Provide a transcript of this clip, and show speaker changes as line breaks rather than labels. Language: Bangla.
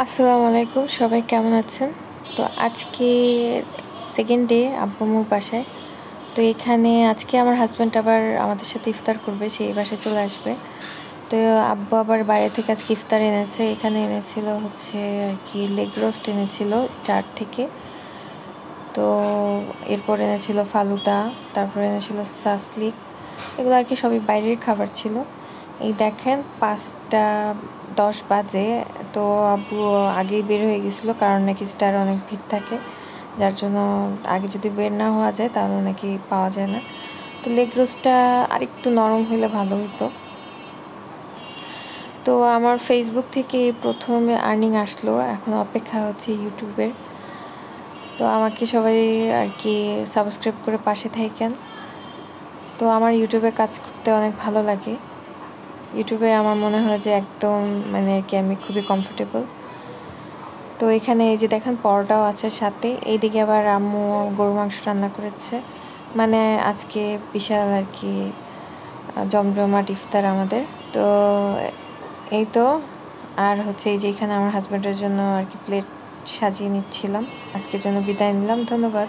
আসসালামু আলাইকুম, সবাই কেমন আছেন? তো আজকে সেকেন্ড ডে আব্বু আম্মুর বাসায়। তো এখানে আজকে আমার হাজব্যান্ড আবার আমাদের সাথে ইফতার করবে, সেই বাসায় চলে আসবে। তো আব্বু আবার বাইরে থেকে আজকে ইফতার এনেছে। এখানে এনেছিল হচ্ছে আর কি লেগ রোস্ট এনেছিল স্টার থেকে। তো এরপর এনেছিল ফালুদা, তারপর এনেছিল সাসলিক। এগুলো আর কি সবই বাইরের খাবার ছিল। এই দেখেন 5টা 10 বাজে। তো আব্বু আগেই বের হয়ে গেছিলো, কারণ নাকি স্টার অনেক ভিড় থাকে, যার জন্য আগে যদি বের না হওয়া যায় তাহলে নাকি পাওয়া যায় না। তো লেগ রোস্টটা আরেকটু নরম হলে ভালো হতো। তো আমার ফেসবুক থেকে প্রথমে আর্নিং আসলো, এখন অপেক্ষা হচ্ছে ইউটিউবের। তো আমাকে সবাই আর কি সাবস্ক্রাইব করে পাশে থাকেন। তো আমার ইউটিউবে কাজ করতে অনেক ভালো লাগে। ইউটিউবে আমার মনে হয় যে একদম মানে আর কি আমি খুবই কমফোর্টেবল। তো এখানে এই যে দেখেন পরোটাও আছে সাথে। এইদিকে আবার আম্মু গরু মাংস রান্না করেছে। মানে আজকে বিশাল আর কি জমজমাট ইফতার আমাদের। তো এই তো, আর হচ্ছে এই যে এখানে আমার হাজব্যান্ডের জন্য আর কি প্লেট সাজিয়ে নিচ্ছিলাম। আজকের জন্য বিদায় নিলাম, ধন্যবাদ।